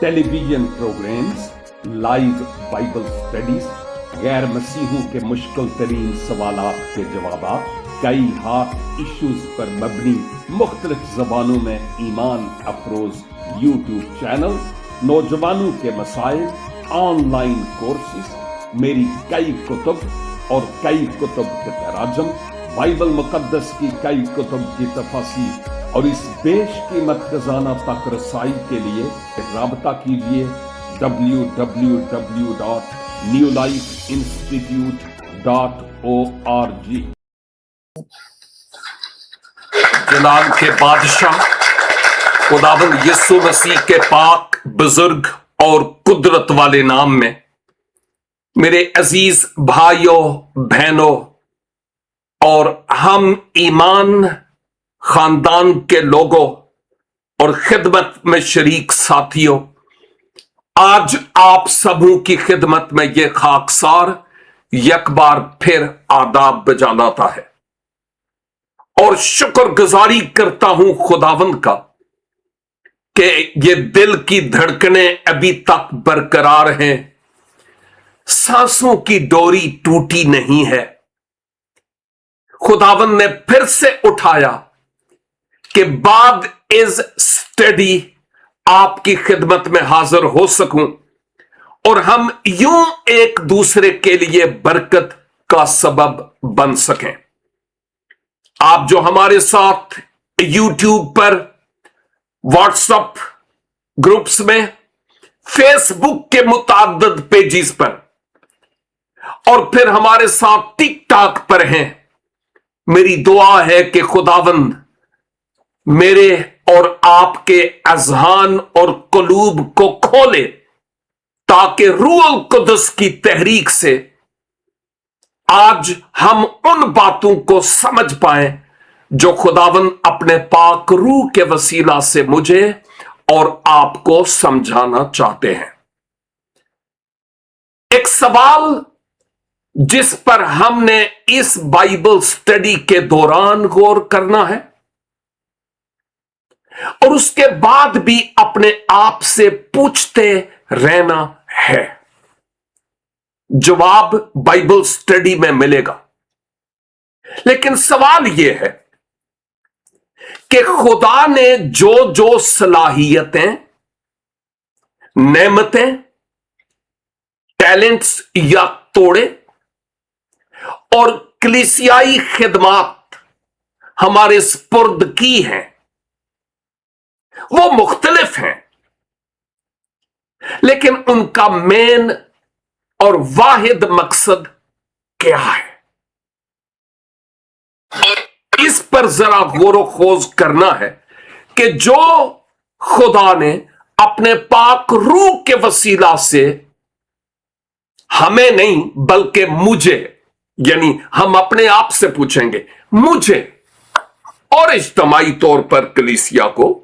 Television programmes, live Bible studies, गैर मसीहों के मुश्किल तरीन सवालात के जवाब, कई हॉट इश्यूज पर मबनी मुख्तलिफ जबानों में ईमान अफरोज यूट्यूब चैनल, नौजवानों के मसाइल, ऑनलाइन कोर्सेज, मेरी कई कुतुब और कई कुतुब के तराजम, बाइबल मुकद्दस की कई कुतुब की तफसीर और इस बेशकीमत खजाना तक रसाई के लिए राबता कीजिए www.newlifeinstitute.org। जलाल के बादशाह खुदावंद यीशु मसीह के पाक बुजुर्ग और कुदरत वाले नाम में मेरे अजीज भाइयों बहनों और हम ईमान खानदान के लोगों और खिदमत में शरीक साथियों, आज आप सबों की खिदमत में यह खाकसार एक बार फिर आदाब बजा लाता है और शुक्रगुजारी करता हूं खुदावंद का कि ये दिल की धड़कनें अभी तक बरकरार हैं, सांसों की डोरी टूटी नहीं है। खुदावंद ने फिर से उठाया कि बाद इज स्टडी आपकी खिदमत में हाजिर हो सकूं और हम यूं एक दूसरे के लिए बरकत का सबब बन सकें। आप जो हमारे साथ यूट्यूब पर, व्हाट्सएप ग्रुप्स में, फेसबुक के मुताद्दद पेजेस पर और फिर हमारे साथ टिकटॉक पर हैं, मेरी दुआ है कि खुदावंद मेरे और आपके अज़हान और कुलूब को खोले ताकि रूहुल कुद्दस की तहरीक से आज हम उन बातों को समझ पाएं जो खुदावंद अपने पाक रूह के वसीला से मुझे और आपको समझाना चाहते हैं। एक सवाल जिस पर हमने इस बाइबल स्टडी के दौरान गौर करना है और उसके बाद भी अपने आप से पूछते रहना है, जवाब बाइबल स्टडी में मिलेगा। लेकिन सवाल यह है कि खुदा ने जो जो सलाहियतें, नेमतें, टैलेंट्स या तोड़े और कलीसियाई खिदमात हमारे स्पुर्द की हैं, वो मुख्तलिफ हैं, लेकिन उनका मेन और वाहिद मकसद क्या है, इस पर जरा गौर खोज करना है कि जो खुदा ने अपने पाक रूह के वसीला से हमें नहीं बल्कि मुझे, यानी हम अपने आप से पूछेंगे, मुझे और इज्तमाई तौर पर कलीसिया को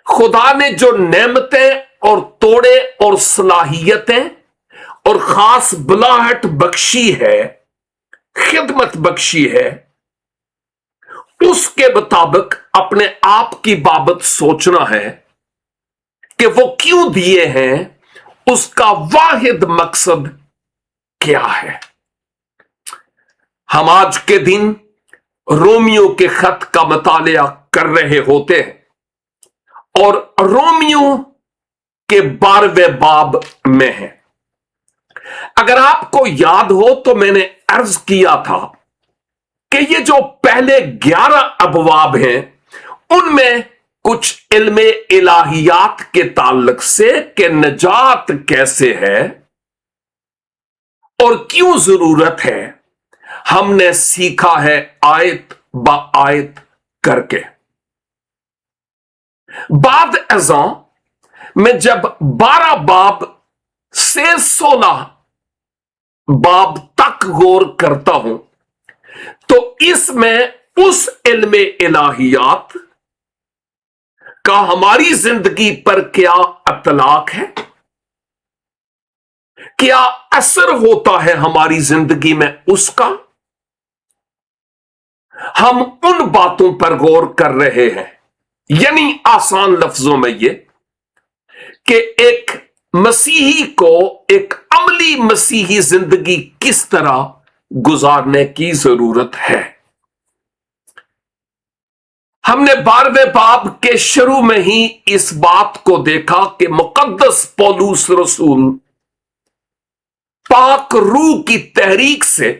खुदा ने जो नेमतें और तोड़े और सलाहियतें और खास बुलाहट बख्शी है, खिदमत बख्शी है, उसके मुताबिक अपने आप की बाबत सोचना है कि वो क्यों दिए हैं, उसका वाहिद मकसद क्या है। हम आज के दिन रोमियो के खत का मुतालिया कर रहे होते हैं और रोमियो के 12वें बाब में है। अगर आपको याद हो तो मैंने अर्ज किया था कि ये जो पहले 11 अबवाब हैं उनमें कुछ इल्मे इलाहियात के ताल्लुक से कि नजात कैसे है और क्यों जरूरत है, हमने सीखा है आयत ब आयत करके। बाद अज़ां में जब 12 बाब से 16 बाब तक गौर करता हूं तो इसमें उस इल्मे इलाहियात का हमारी जिंदगी पर क्या अतलाक है, क्या असर होता है हमारी जिंदगी में उसका, हम उन बातों पर गौर कर रहे हैं। यानी आसान लफ्जों में ये कि एक मसीही को एक अमली मसीही जिंदगी किस तरह गुजारने की जरूरत है। हमने 12वें बाब के शुरू में ही इस बात को देखा कि मुकद्दस पौलुस रसूल पाक रूह की तहरीक से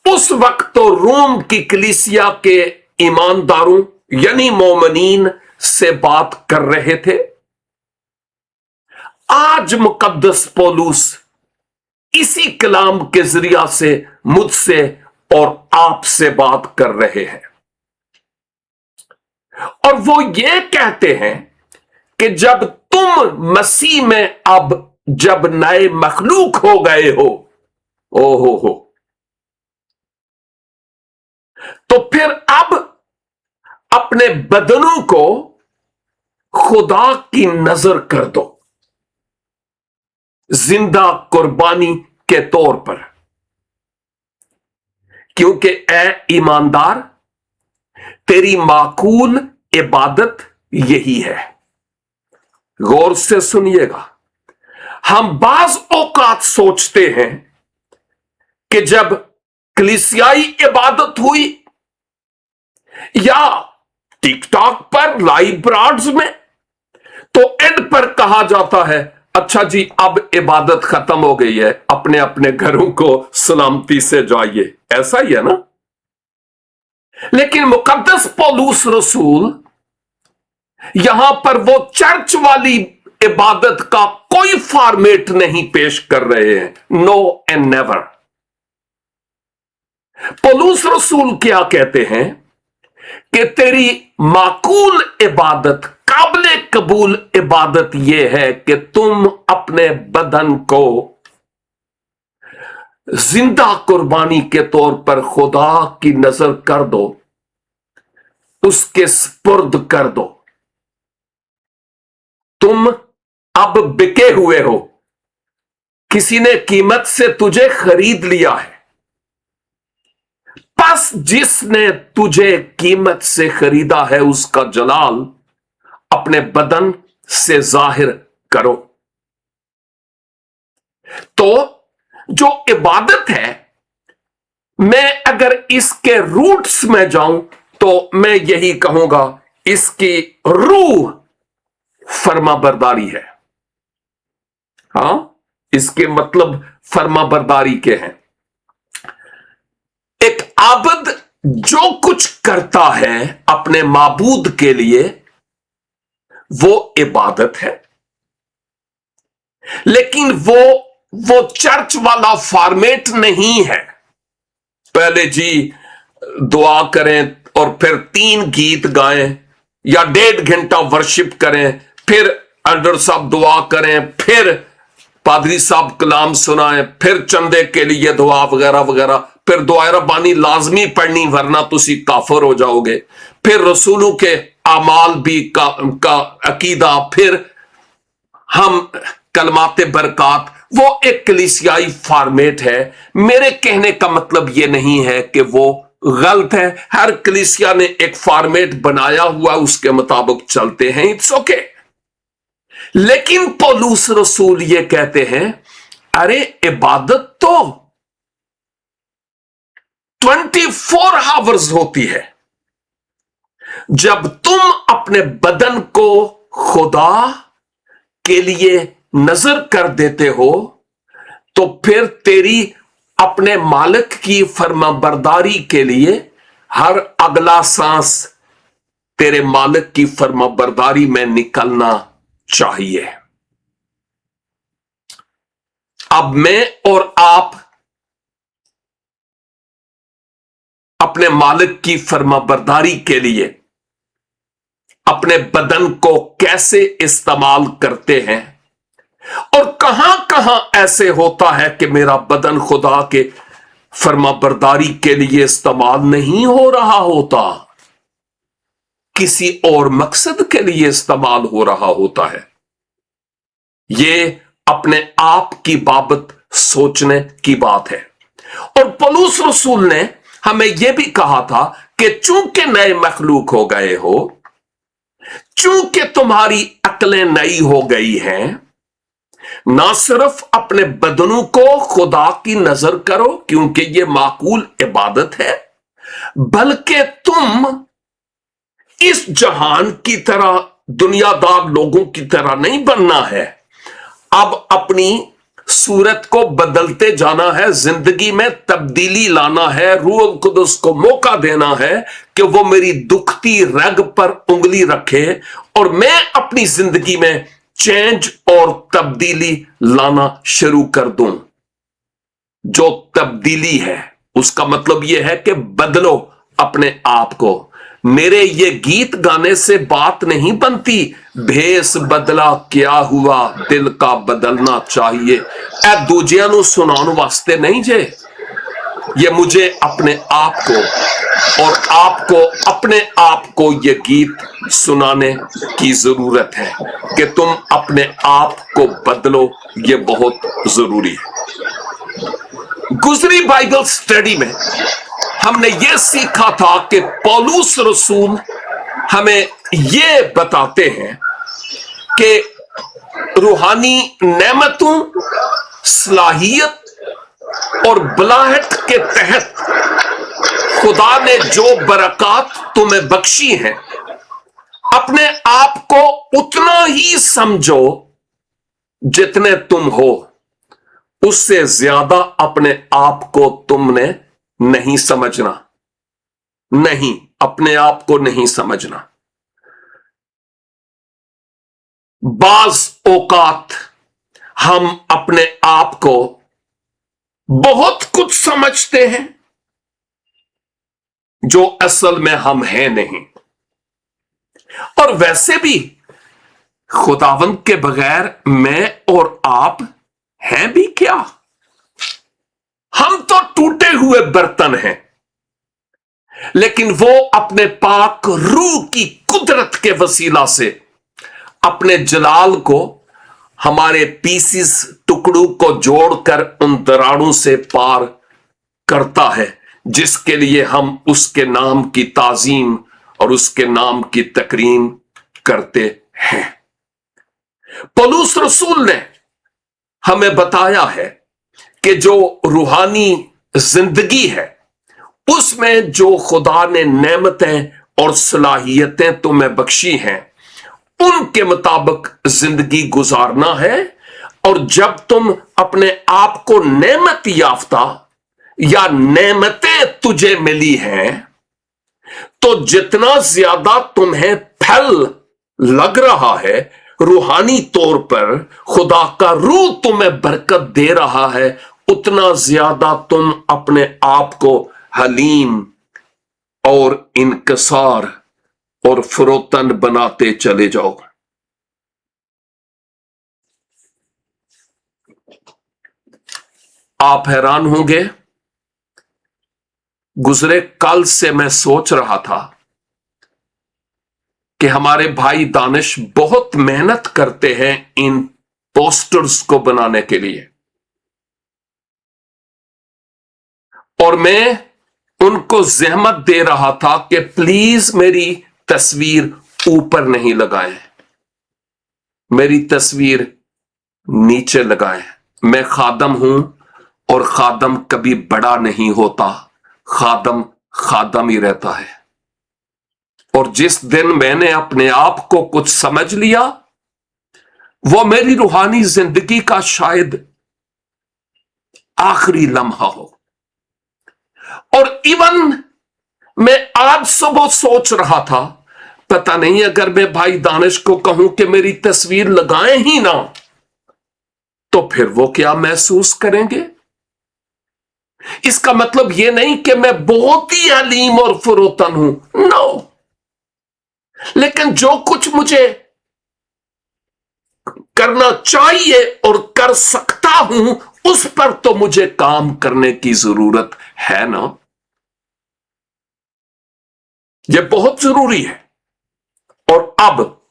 उस वक्त तो रोम की कलीसिया के ईमानदारों यानी मोमिनीन से बात कर रहे थे। आज मुकद्दस पौलुस इसी कलाम के जरिया से मुझसे और आपसे बात कर रहे हैं और वो ये कहते हैं कि जब तुम मसीह में अब जब नए मखलूक हो गए हो, ओ हो, तो फिर अब अपने बदनों को खुदा की नजर कर दो, जिंदा कुर्बानी के तौर पर, क्योंकि ए ईमानदार तेरी माकूल इबादत यही है। गौर से सुनिएगा, हम बाज औकात सोचते हैं कि जब कलीसियाई इबादत हुई या टिकटॉक पर लाइव ब्रॉड्स में, तो एंड पर कहा जाता है अच्छा जी अब इबादत खत्म हो गई है, अपने अपने घरों को सलामती से जाइए। ऐसा ही है ना। लेकिन मुकद्दस पौलुस रसूल यहां पर वो चर्च वाली इबादत का कोई फॉर्मेट नहीं पेश कर रहे हैं। No and never. पौलुस रसूल क्या कहते हैं कि तेरी माकूल इबादत, काबिल कबूल इबादत यह है कि तुम अपने बदन को जिंदा कुर्बानी के तौर पर खुदा की नजर कर दो, उसके स्पुर्द कर दो। तुम अब बिके हुए हो, किसी ने कीमत से तुझे खरीद लिया है। बस जिसने तुझे कीमत से खरीदा है उसका जलाल अपने बदन से जाहिर करो। तो जो इबादत है, मैं अगर इसके रूट्स में जाऊं तो मैं यही कहूंगा, इसकी रूह फर्माबरदारी है। हां, इसके मतलब फर्माबरदारी के हैं। एक आबद जो कुछ करता है अपने माबूद के लिए वो इबादत है, लेकिन वो चर्च वाला फॉर्मेट नहीं है। पहले जी दुआ करें और फिर 3 गीत गाएं या 1.5 घंटा वर्शिप करें, फिर अल्डर साहब दुआ करें, फिर पादरी साहब कलाम सुनाएं, फिर चंदे के लिए दुआ वगैरह वगैरह, फिर दुआ रब्बानी लाजमी पढ़नी वरना तुसी काफर हो जाओगे, फिर रसूलों के अमाल भी का अकीदा, फिर हम कलमाते बरकात। वो एक कलीसियाई फॉर्मेट है। मेरे कहने का मतलब यह नहीं है कि वो गलत है। हर कलीसिया ने एक फॉर्मेट बनाया हुआ, उसके मुताबिक चलते हैं, इट्स ओके। लेकिन पौलुस रसूल ये कहते हैं अरे इबादत तो 24 आवर्स होती है। जब तुम अपने बदन को खुदा के लिए नजर कर देते हो तो फिर तेरी अपने मालिक की फर्माबरदारी के लिए हर अगला सांस तेरे मालिक की फर्माबरदारी में निकलना चाहिए। अब मैं और आप अपने मालिक की फर्माबरदारी के लिए अपने बदन को कैसे इस्तेमाल करते हैं और कहां कहां ऐसे होता है कि मेरा बदन खुदा के फर्माबरदारी के लिए इस्तेमाल नहीं हो रहा होता, किसी और मकसद के लिए इस्तेमाल हो रहा होता है। यह अपने आप की बाबत सोचने की बात है। और पौलुस रसूल ने हमें यह भी कहा था कि चूंकि नए मखलूक हो गए हो चूंकि तुम्हारी अक्लें नई हो गई हैं, ना सिर्फ अपने बदनों को खुदा की नजर करो क्योंकि यह माकूल इबादत है, बल्कि तुम इस जहान की तरह दुनियादार लोगों की तरह नहीं बनना है। अब अपनी सूरत को बदलते जाना है, जिंदगी में तब्दीली लाना है, रूह कुदस को मौका देना है कि वो मेरी दुखती रग पर उंगली रखे और मैं अपनी जिंदगी में चेंज और तब्दीली लाना शुरू कर दूं। जो तब्दीली है उसका मतलब यह है कि बदलो अपने आप को। मेरे ये गीत गाने से बात नहीं बनती, भेस बदला क्या हुआ दिल का बदलना चाहिए। ए दूजिया नु सुनाने वास्ते नहीं जे, ये मुझे अपने आप को और आपको अपने आप को ये गीत सुनाने की जरूरत है कि तुम अपने आप को बदलो। ये बहुत जरूरी है। गुजरी बाइबल स्टडी में हमने ये सीखा था कि पौलुस रसूल हमें ये बताते हैं कि रूहानी नेमतों, सलाहियत और बलाहट के तहत खुदा ने जो बरकत तुम्हें बख्शी हैं, अपने आप को उतना ही समझो जितने तुम हो, उससे ज्यादा अपने आप को तुमने नहीं समझना। नहीं, अपने आप को नहीं समझना। बाज औकात हम अपने आप को बहुत कुछ समझते हैं जो असल में हम हैं नहीं। और वैसे भी खुदावंद के बगैर मैं और आप हैं भी क्या? हम तो टूटे हुए बर्तन हैं, लेकिन वो अपने पाक रूह की कुदरत के वसीला से अपने जलाल को हमारे पीसीस टुकड़ों को जोड़कर उन दरारों से पार करता है, जिसके लिए हम उसके नाम की ताजीम और उसके नाम की तकरीम करते हैं। पौलुस रसूल ने हमें बताया है कि जो रूहानी जिंदगी है उसमें जो खुदा ने नेमतें और सलाहियतें तुम्हें बख्शी हैं, उनके मुताबिक जिंदगी गुजारना है। और जब तुम अपने आप को नेमत याफ्ता या नेमतें तुझे मिली हैं, तो जितना ज्यादा तुम्हें फल लग रहा है, रूहानी तौर पर खुदा का रूह तुम्हें बरकत दे रहा है, उतना ज्यादा तुम अपने आप को हलीम और इनकसार और फरोतन बनाते चले जाओ। आप हैरान होंगे, गुजरे कल से मैं सोच रहा था कि हमारे भाई दानिश बहुत मेहनत करते हैं इन पोस्टर्स को बनाने के लिए, और मैं उनको जहमत दे रहा था कि प्लीज मेरी तस्वीर ऊपर नहीं लगाएं, मेरी तस्वीर नीचे लगाएं। मैं खादम हूं और खादम कभी बड़ा नहीं होता, खादम खादम ही रहता है। और जिस दिन मैंने अपने आप को कुछ समझ लिया, वो मेरी रूहानी जिंदगी का शायद आखिरी लम्हा हो। और इवन मैं आज सुबह सोच रहा था, पता नहीं अगर मैं भाई दानिश को कहूं कि मेरी तस्वीर लगाएं ही ना, तो फिर वो क्या महसूस करेंगे। इसका मतलब यह नहीं कि मैं बहुत ही हलीम और फरोतन हूं, नो। लेकिन जो कुछ मुझे करना चाहिए और कर सकता हूं, उस पर तो मुझे काम करने की जरूरत है ना। यह बहुत जरूरी है। और अब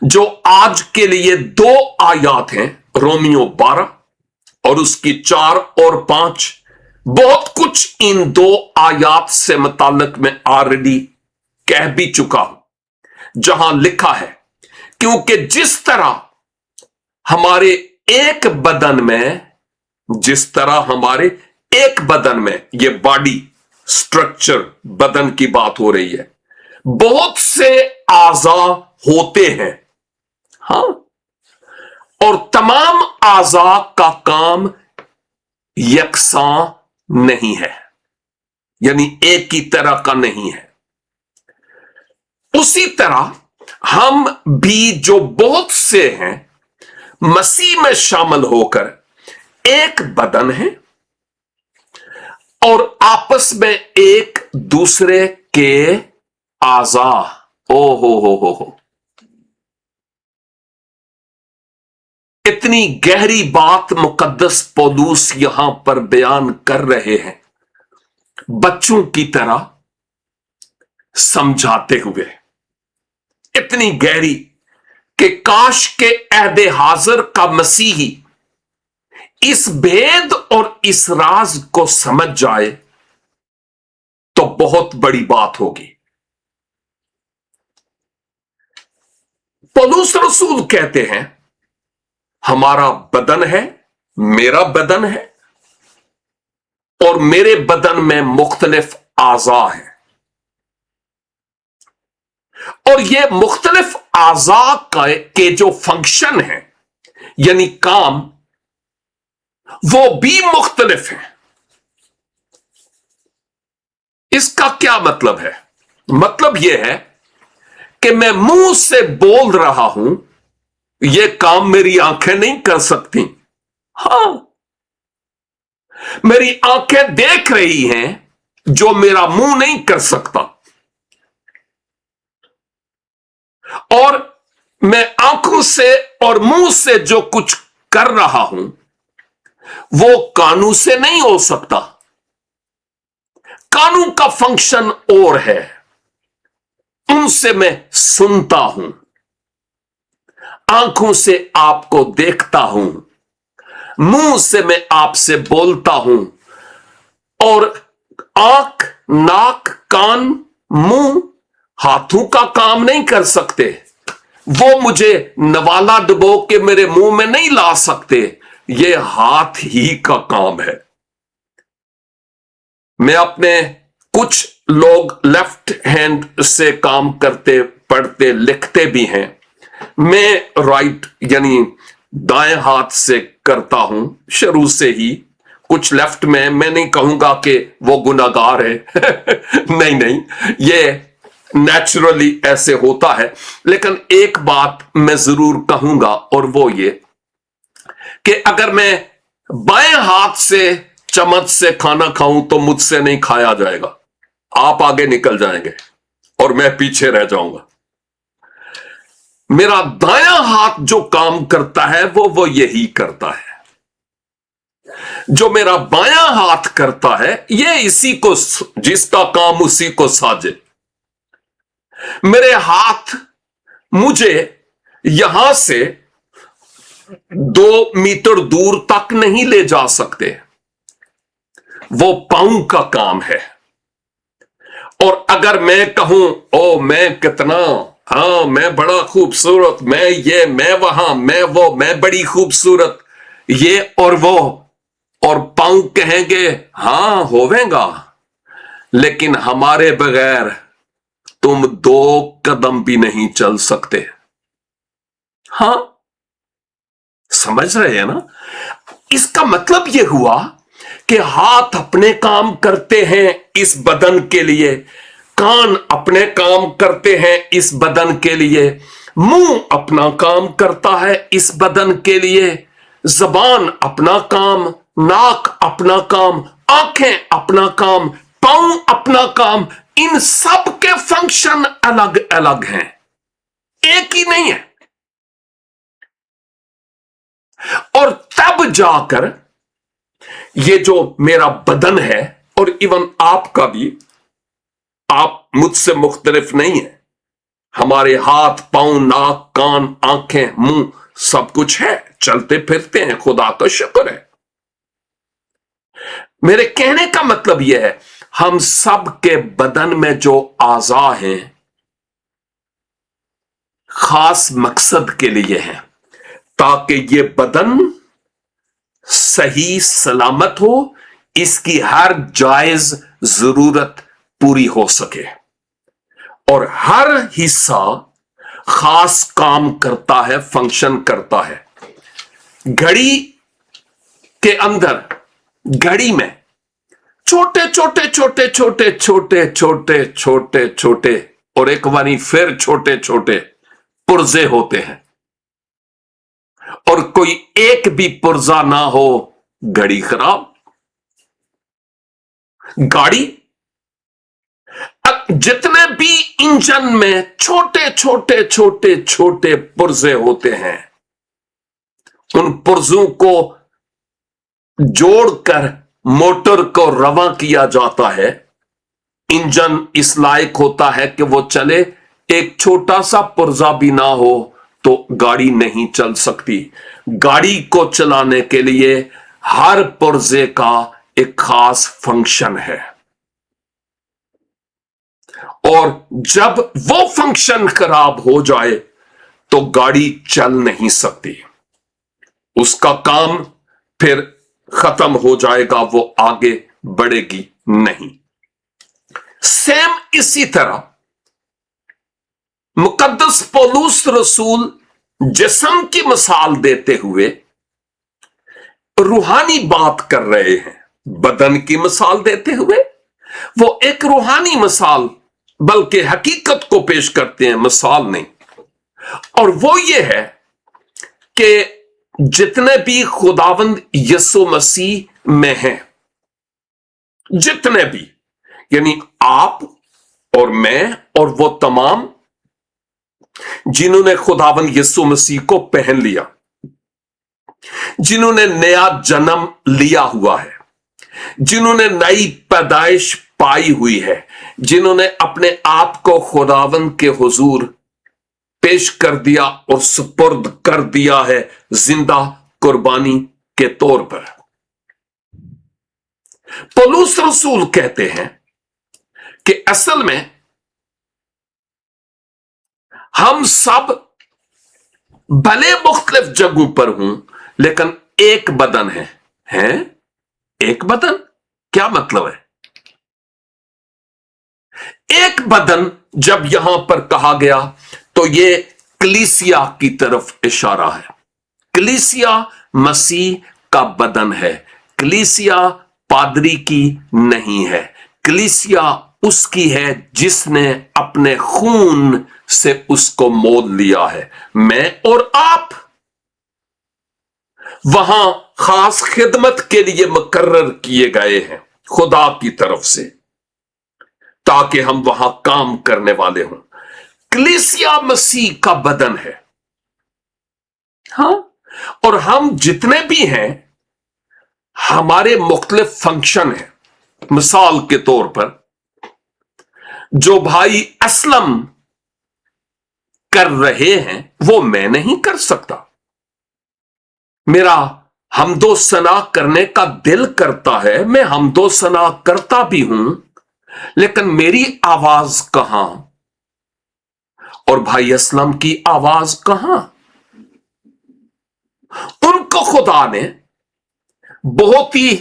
जो आज के लिए 2 आयात हैं, रोमियो 12 और उसकी 4 और 5, बहुत कुछ इन 2 आयात से मुताल्लिक मैं ऑलरेडी कह भी चुका हूं। जहां लिखा है, क्योंकि जिस तरह हमारे एक बदन में, जिस तरह हमारे एक बदन में, ये बॉडी स्ट्रक्चर, बदन की बात हो रही है, बहुत से आज़ा होते हैं, हां, और तमाम आज़ा का काम यकसां नहीं है, यानी एक ही तरह का नहीं है। उसी तरह हम भी जो बहुत से हैं, मसीह में शामिल होकर एक बदन है और आपस में एक दूसरे के आज़ा। ओ हो, इतनी गहरी बात मुकद्दस पौलुस यहां पर बयान कर रहे हैं, बच्चों की तरह समझाते हुए, इतनी गहरी कि काश के अहदे हाजिर का मसीही इस भेद और इस राज को समझ जाए तो बहुत बड़ी बात होगी। पौलुस रसूल कहते हैं, हमारा बदन है, मेरा बदन है, और मेरे बदन में मुख्तलिफ आज़ा हैं, और ये मुख्तलिफ आज़ा के जो फंक्शन हैं, यानी काम, वो भी मुख्तलिफ हैं। इसका क्या मतलब है? मतलब यह है कि मैं मुंह से बोल रहा हूं, यह काम मेरी आंखें नहीं कर सकती। हां, मेरी आंखें देख रही हैं जो मेरा मुंह नहीं कर सकता, और मैं आंखों से और मुंह से जो कुछ कर रहा हूं वो कानून से नहीं हो सकता। कानून का फंक्शन और है, उनसे मैं सुनता हूं, आंखों से आपको देखता हूं, मुंह से मैं आपसे बोलता हूं, और आंख, नाक, कान, मुंह हाथों का काम नहीं कर सकते। वो मुझे नवाला डुबो के मेरे मुंह में नहीं ला सकते, ये हाथ ही का काम है। मैं अपने, कुछ लोग लेफ्ट हैंड से काम करते, पढ़ते, लिखते भी हैं, मैं राइट यानी दाएं हाथ से करता हूं शुरू से ही। कुछ लेफ्ट में, मैं नहीं कहूंगा कि वो गुनाहगार है नहीं, ये नेचुरली ऐसे होता है। लेकिन एक बात मैं जरूर कहूंगा, और वो ये कि अगर मैं बाएं हाथ से चम्मच से खाना खाऊं तो मुझसे नहीं खाया जाएगा, आप आगे निकल जाएंगे और मैं पीछे रह जाऊंगा। मेरा दायां हाथ जो काम करता है वो यही करता है। जो मेरा बायां हाथ करता है, ये इसी को, जिसका काम उसी को साजे। मेरे हाथ मुझे यहां से 2 मीटर दूर तक नहीं ले जा सकते, वो पांव का काम है। और अगर मैं कहूं, ओ मैं कितना, हां मैं बड़ा खूबसूरत, मैं ये, मैं वहां, मैं वो, मैं बड़ी खूबसूरत, ये और वो, और पांव कहेंगे हां होवेगा, लेकिन हमारे बगैर तुम 2 कदम भी नहीं चल सकते। हां, समझ रहे हैं ना? इसका मतलब यह हुआ कि हाथ अपने काम करते हैं इस बदन के लिए, कान अपने काम करते हैं इस बदन के लिए, मुंह अपना काम करता है इस बदन के लिए, जबान अपना काम, नाक अपना काम, आंखें अपना काम, पांव अपना काम। इन सब के फंक्शन अलग अलग हैं, एक ही नहीं है। और तब जाकर ये जो मेरा बदन है, और इवन आपका भी, आप मुझसे मुख्तलिफ नहीं है, हमारे हाथ, पांव, नाक, कान, आंखें, मुंह, सब कुछ है, चलते फिरते हैं, खुदा का शुक्र है। मेरे कहने का मतलब यह है, हम सब के बदन में जो आज़ा हैं, खास मकसद के लिए हैं, ताकि ये बदन सही सलामत हो, इसकी हर जायज जरूरत पूरी हो सके और हर हिस्सा खास काम करता है, फंक्शन करता है। घड़ी के अंदर, घड़ी में छोटे छोटे छोटे छोटे छोटे छोटे छोटे छोटे और एक बारी फिर छोटे छोटे पुर्जे होते हैं, और कोई एक भी पुर्जा ना हो, घड़ी खराब। गाड़ी, जितने भी इंजन में छोटे छोटे छोटे छोटे पुर्जे होते हैं, उन पुर्जों को जोड़कर मोटर को रवां किया जाता है। इंजन इस लायक होता है कि वो चले, एक छोटा सा पुर्जा भी ना हो तो गाड़ी नहीं चल सकती। गाड़ी को चलाने के लिए हर पुर्जे का एक खास फंक्शन है, और जब वो फंक्शन खराब हो जाए तो गाड़ी चल नहीं सकती, उसका काम फिर खत्म हो जाएगा, वो आगे बढ़ेगी नहीं। सेम इसी तरह मुकद्दस पौलुस रसूल जिस्म की मिसाल देते हुए रूहानी बात कर रहे हैं। बदन की मिसाल देते हुए वो एक रूहानी मिसाल, बल्कि हकीकत को पेश करते हैं, मिसाल नहीं। और वो ये है कि जितने भी खुदावंद यीशु मसीह में हैं, जितने भी, यानी आप और मैं और वो तमाम जिन्होंने खुदावंद यीशु मसीह को पहन लिया, जिन्होंने नया जन्म लिया हुआ है, जिन्होंने नई पैदाइश पाई हुई है, जिन्होंने अपने आप को खुदावंद के हुजूर पेश कर दिया और सुपुर्द कर दिया है जिंदा कुर्बानी के तौर पर। पौलुस रसूल कहते हैं कि असल में हम सब भले मुख्तलिफ जगहों पर हूं, लेकिन एक बदन है। एक बदन क्या मतलब है? एक बदन जब यहां पर कहा गया तो ये कलीसिया की तरफ इशारा है। कलीसिया मसीह का बदन है। कलीसिया पादरी की नहीं है। कलीसिया उसकी है जिसने अपने खून से उसको मोल लिया है। मैं और आप वहां खास खिदमत के लिए मुकर्रर किए गए हैं खुदा की तरफ से, ताकि हम वहां काम करने वाले हों। कलीसिया मसीह का बदन है। हाँ, और हम जितने भी हैं, हमारे मुख्तलिफ फंक्शन हैं। मिसाल के तौर पर जो भाई असलम कर रहे हैं वो मैं नहीं कर सकता। मेरा हमदो सना करने का दिल करता है, मैं हमदो सना करता भी हूं, लेकिन मेरी आवाज कहां और भाई असलम की आवाज कहां? उनको खुदा ने बहुत ही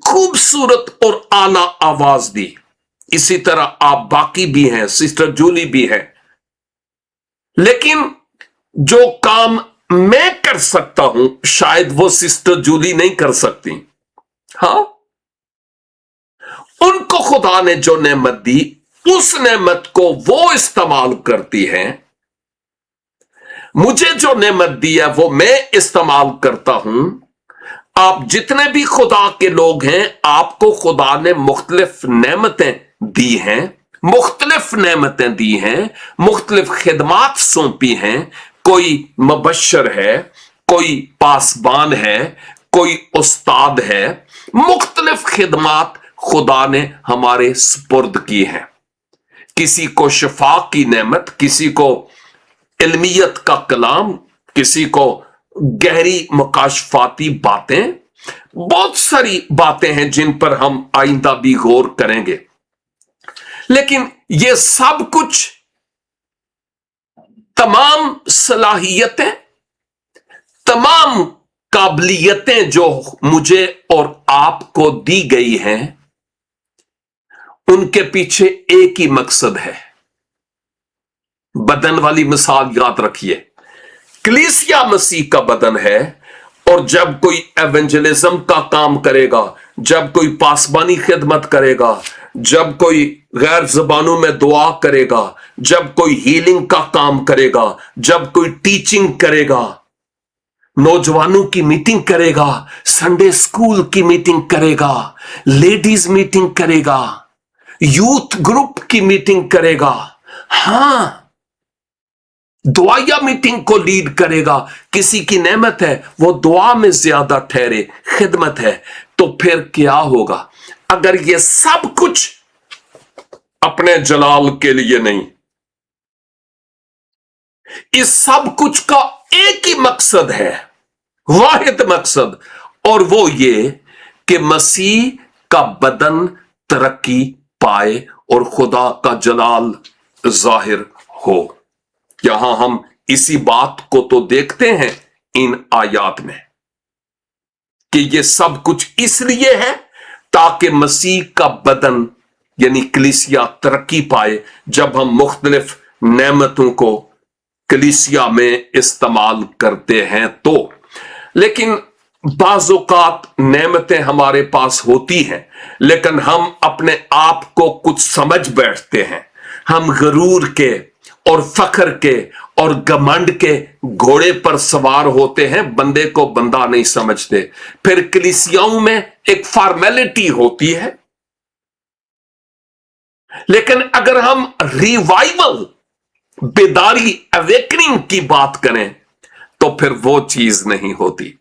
खूबसूरत और आला आवाज दी। इसी तरह आप बाकी भी हैं, सिस्टर जूली भी है, लेकिन जो काम मैं कर सकता हूं शायद वो सिस्टर जूली नहीं कर सकती। हां, उनको खुदा ने जो नेमत दी, उस नेमत को वो इस्तेमाल करती हैं। मुझे जो नेमत दी है वो मैं इस्तेमाल करता हूं। आप जितने भी खुदा के लोग हैं, आपको खुदा ने मुख्तलिफ नेमतें दी हैं, मुख्तलिफ नेमतें दी हैं, मुख्तलिफ खिदमात सौंपी हैं। कोई मुबश्शिर है, कोई पासबान है, कोई उस्ताद है। मुख्तलिफ खिदमात खुदा ने हमारे सुपुर्द की हैं। किसी को शिफा की नेमत, किसी को इल्मियत का कलाम, किसी को गहरी मुकाशफाती बातें, बहुत सारी बातें हैं जिन पर हम आइंदा भी गौर करेंगे। लेकिन ये सब कुछ तमाम सलाहियतें, तमाम काबिलियतें जो मुझे और आपको दी गई हैं, उनके पीछे एक ही मकसद है। बदन वाली मिसाल याद रखिए, कलीसिया मसीह का बदन है, और जब कोई एवेंजलिज्म का काम करेगा, जब कोई पासबानी खिदमत करेगा, जब कोई गैर जबानों में दुआ करेगा, जब कोई हीलिंग का काम करेगा, जब कोई टीचिंग करेगा, नौजवानों की मीटिंग करेगा, संडे स्कूल की मीटिंग करेगा, लेडीज मीटिंग करेगा, यूथ ग्रुप की मीटिंग करेगा, हां दुआया मीटिंग को लीड करेगा, किसी की नेमत है वो दुआ में ज्यादा ठहरे, खिदमत है, तो फिर क्या होगा? अगर ये सब कुछ अपने जलाल के लिए नहीं, इस सब कुछ का एक ही मकसद है, वाहिद मकसद, और वो ये कि मसीह का बदन तरक्की पाए और खुदा का जलाल जाहिर हो। यहां हम इसी बात को तो देखते हैं इन आयात में कि ये सब कुछ इसलिए है ताकि मसीह का बदन यानी कलीसिया तरक्की पाए। जब हम मुख्तलिफ नेमतों को कलीसिया में इस्तेमाल करते हैं तो, लेकिन बाज़ औक़ात नेमतें हमारे पास होती हैं, लेकिन हम अपने आप को कुछ समझ बैठते हैं। हम गरूर के और फख्र के और घमंड के घोड़े पर सवार होते हैं, बंदे को बंदा नहीं समझते। फिर कलीसियाओं में एक फॉर्मेलिटी होती है, लेकिन अगर हम रिवाइवल, बेदारी, अवेकनिंग की बात करें तो फिर वो चीज नहीं होती।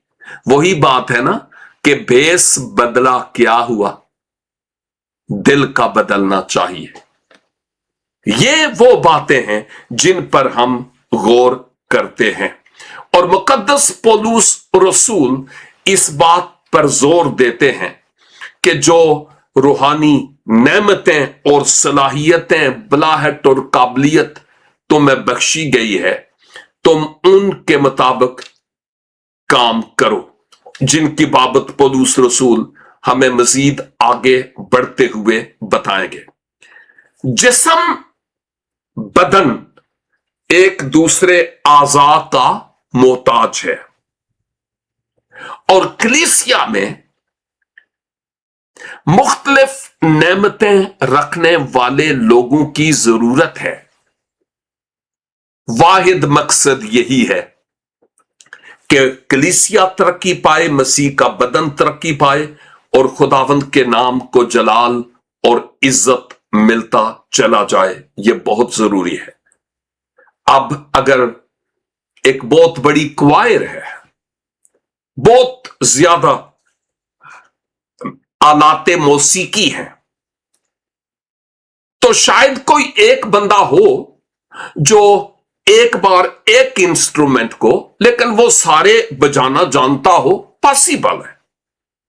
वही बात है ना कि भेस बदला क्या हुआ, दिल का बदलना चाहिए। ये वो बातें हैं जिन पर हम गौर करते हैं, और मुकद्दस पौलुस रसूल इस बात पर जोर देते हैं कि जो रूहानी नेमतें और सलाहियतें, बलाहट और काबिलियत तुम्हें बख्शी गई है, तुम उनके मुताबिक काम करो, जिनकी बाबत पौलुस रसूल हमें मजीद आगे बढ़ते हुए बताएंगे। जिस्म, बदन एक दूसरे आज़ा का मोहताज है, और कलीसिया में मुख्तलिफ नेमतें रखने वाले लोगों की जरूरत है। वाहिद मकसद यही है कि कलीसिया तरक्की पाए, मसीह का बदन तरक्की पाए, और खुदावंद के नाम को जलाल और इज्जत मिलता चला जाए। यह बहुत जरूरी है। अब अगर एक बहुत बड़ी क्वायर है, बहुत ज्यादा आलाते मौसीकी हैं, तो शायद कोई एक बंदा हो जो एक बार एक इंस्ट्रूमेंट को, लेकिन वो सारे बजाना जानता हो, पॉसिबल है,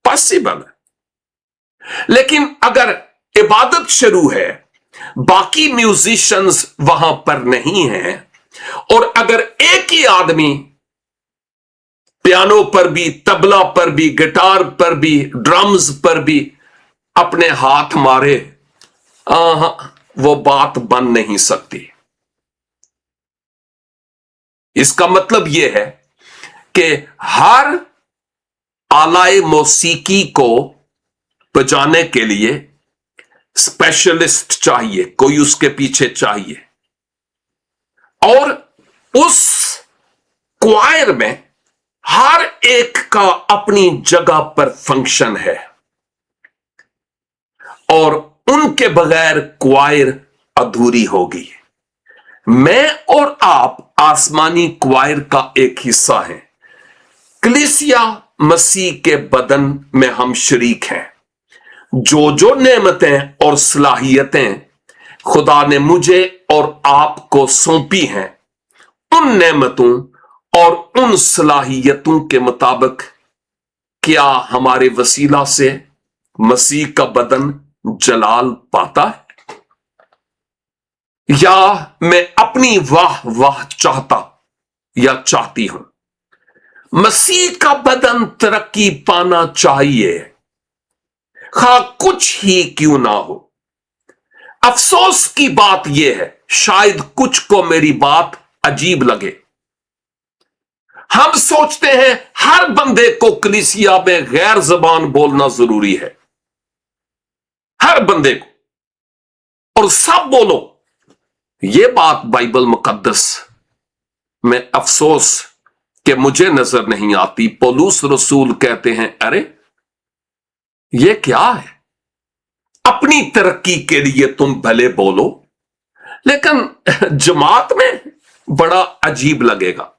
पॉसिबल है। लेकिन अगर इबादत शुरू है, बाकी म्यूजिशियंस वहां पर नहीं हैं, और अगर एक ही आदमी पियानो पर भी, तबला पर भी, गिटार पर भी, ड्रम्स पर भी अपने हाथ मारे, वो बात बन नहीं सकती। इसका मतलब यह है कि हर आलाए मौसीकी को बजाने के लिए स्पेशलिस्ट चाहिए, कोई उसके पीछे चाहिए, और उस क्वायर में हर एक का अपनी जगह पर फंक्शन है, और उनके बगैर क्वायर अधूरी होगी। मैं और आप आसमानी क्वायर का एक हिस्सा हैं। कलीसिया मसीह के बदन में हम शरीक हैं। जो जो नेमतें और सलाहियतें खुदा ने मुझे और आपको सौंपी हैं, उन नेमतों और उन सलाहियतों के मुताबिक क्या हमारे वसीला से मसीह का बदन जलाल पाता है? या मैं अपनी वाह वाह चाहता या चाहती हूं। मसीह का बदन तरक्की पाना चाहिए, खा कुछ ही क्यों ना हो। अफसोस की बात यह है, शायद कुछ को मेरी बात अजीब लगे। हम सोचते हैं हर बंदे को कलीसिया में गैर जबान बोलना जरूरी है, हर बंदे को, और सब बोलो। यह बात बाइबल मुकद्दस में अफसोस कि मुझे नजर नहीं आती। पौलुस रसूल कहते हैं, अरे यह क्या है, अपनी तरक्की के लिए तुम भले बोलो, लेकिन जमात में बड़ा अजीब लगेगा।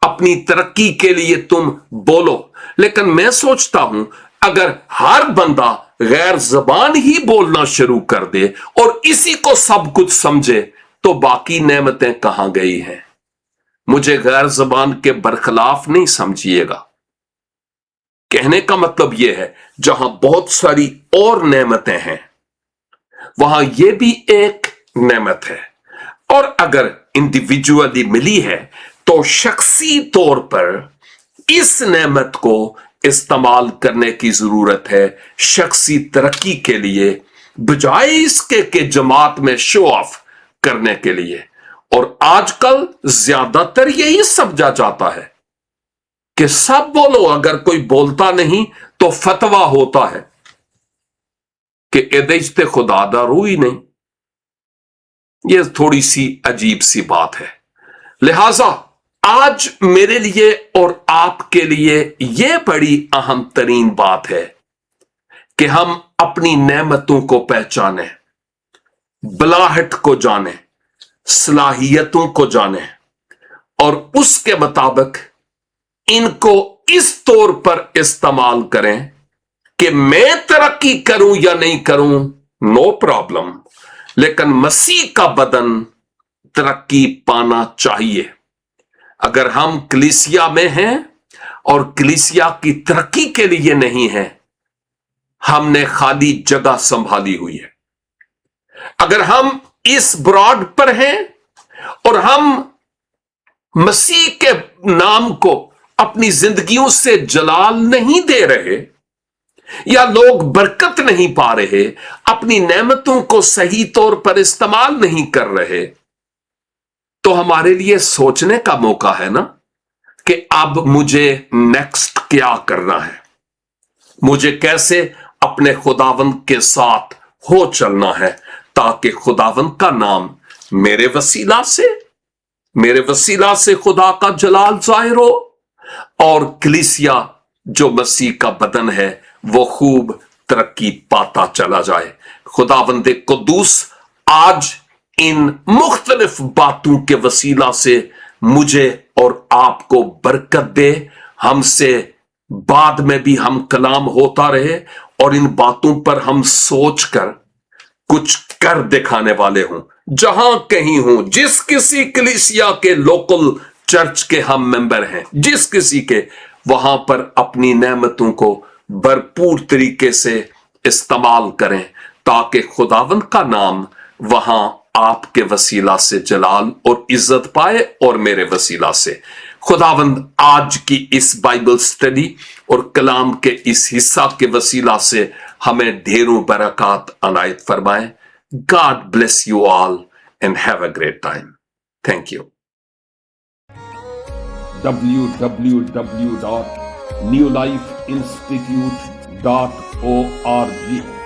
अपनी तरक्की के लिए तुम बोलो, लेकिन मैं सोचता हूं अगर हर बंदा गैर जबान ही बोलना शुरू कर दे और इसी को सब कुछ समझे, तो बाकी नेमतें कहां गई हैं। मुझे गैर जबान के बरखिलाफ नहीं समझिएगा। कहने का मतलब यह है, जहां बहुत सारी और नेमतें हैं, वहां यह भी एक नेमत है, और अगर इंडिविजुअली मिली है तो शख्सी तौर पर इस नेमत को इस्तेमाल करने की जरूरत है शख्सी तरक्की के लिए, बजाय इसके कि जमात में शो ऑफ करने के लिए। और आजकल ज्यादातर यही समझा जाता है कि सब बोलो, अगर कोई बोलता नहीं तो फतवा होता है कि एदेजते खुदादा रूई नहीं। यह थोड़ी सी अजीब सी बात है। लिहाजा आज मेरे लिए और आपके लिए यह बड़ी अहम तरीन बात है कि हम अपनी नेमतों को पहचानें, बलाहट को जानें, सलाहियतों को जानें, और उसके मुताबिक इनको इस तौर पर इस्तेमाल करें कि मैं तरक्की करूं या नहीं करूं, नो प्रॉब्लम, लेकिन मसीह का बदन तरक्की पाना चाहिए। अगर हम कलीसिया में हैं और कलीसिया की तरक्की के लिए नहीं है, हमने खाली जगह संभाली हुई है। अगर हम इस ब्रॉड पर हैं और हम मसीह के नाम को अपनी जिंदगियों से जलाल नहीं दे रहे, या लोग बरकत नहीं पा रहे, अपनी नेमतों को सही तौर पर इस्तेमाल नहीं कर रहे, तो हमारे लिए सोचने का मौका है ना कि अब मुझे नेक्स्ट क्या करना है, मुझे कैसे अपने खुदावंद के साथ हो चलना है, ताकि खुदावंद का नाम मेरे वसीला से खुदा का जलाल जाहिर हो, और कलीसिया जो मसीह का बदन है वो खूब तरक्की पाता चला जाए। खुदावंद कुद्दूस आज इन मुख्तलिफ बातों के वसीला से मुझे और आपको बरकत दे। हमसे बाद में भी हम कलाम होता रहे और इन बातों पर हम सोचकर कुछ कर दिखाने वाले हों। जहां कहीं हूं, जिस किसी कलीसिया के लोकल चर्च के हम मेंबर हैं, जिस किसी के, वहां पर अपनी नेमतों को भरपूर तरीके से इस्तेमाल करें, ताकि खुदावंद का नाम वहां आपके वसीला से जलाल और इज्जत पाए, और मेरे वसीला से। खुदावंद आज की इस बाइबल स्टडी और कलाम के इस हिस्सा के वसीला से हमें ढेरों बरकत अनायत फरमाए। God bless you all and have a great time. Thank you. www.newlifeinstitute.org